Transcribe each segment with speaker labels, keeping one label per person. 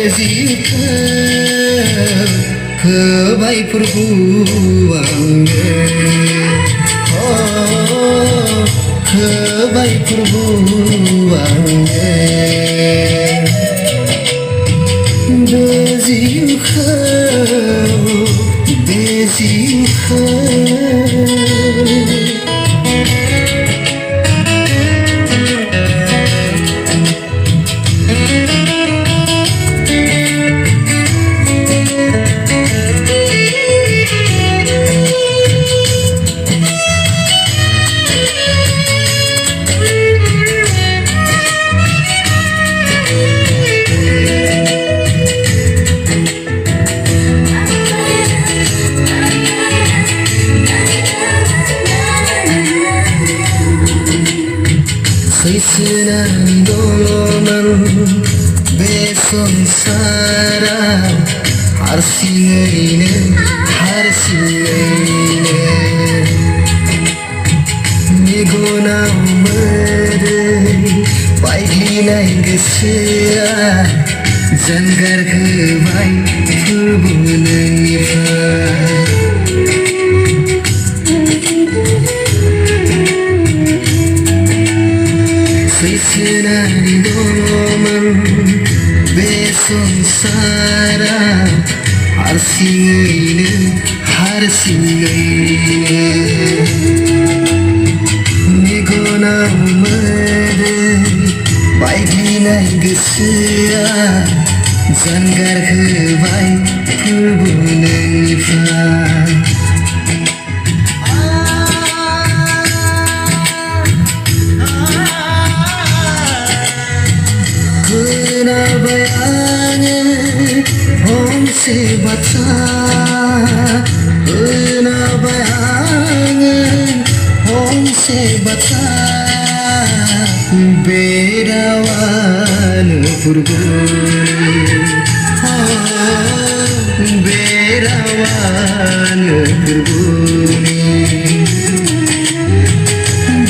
Speaker 1: बेजिखौ होबाय प्रभु आंनो होबाय प्रभु आंनो बेजिखौ Sesirani doloman be संसाराव हारसिङैनो मेगनाव मोदै बायग्लिनाय गोसोआ जानगार होबाय प्रभु नोंनिफ्राय सैसोनानै दङमोन बे संसाराव हारसिङैनो मेगनाव मोदै बायग्लिनाय गोसोआ जानगार होबाय प्रभु नोंनिफ्राय खोनाबाय आङो फंसे बाथ्रा खोनाबाय आङो फंसे बाथ्रा बे रावानो पुरबुनि बे रावानो पुरबुनि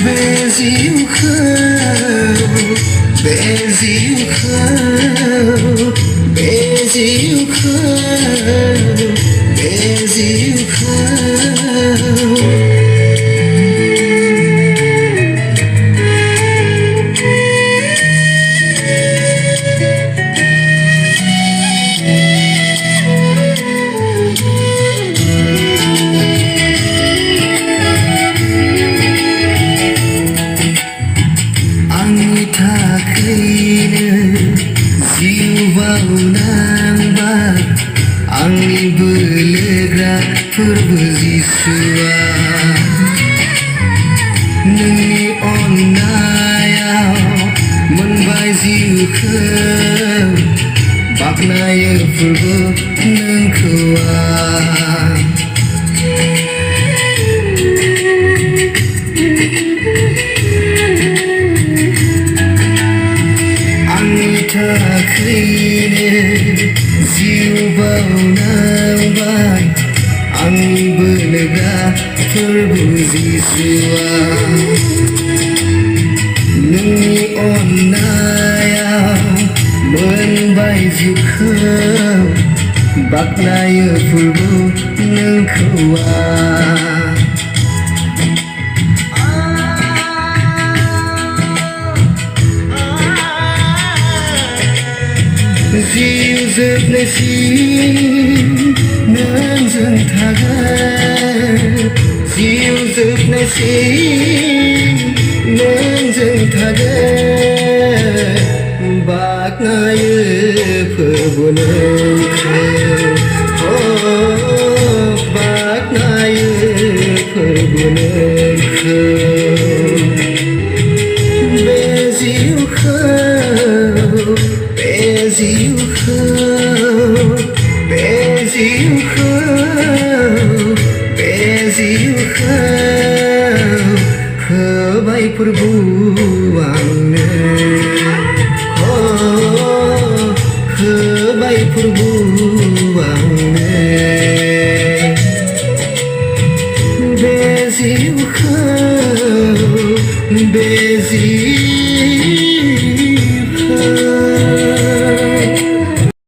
Speaker 1: बे जिउखौ आंनि थाखायनो जिउ बाउनांबाय आंनि बोलोग्रा प्रभु जिसुआ नोंनि अननायाव मोनबाय जिउखौ बाख्नायो प्रभु नोंखौ आं थाखायनो जिउ बाउनांबाय आंनि बोलोग्रा प्रभु जिसुआ नोंनि अननायाव मोनबाय जिउखौ बाख्नायो प्रभु नोंखौ आं जिउ जोबनायसिम नोंजों थागोन जिउ जोबनायसिम नोंजों थागोन बाख्नायो प्रभु नोंखौ बाख्नायो प्रभु नोंखौ बे जिउखौ होबाय प्रभु आंनो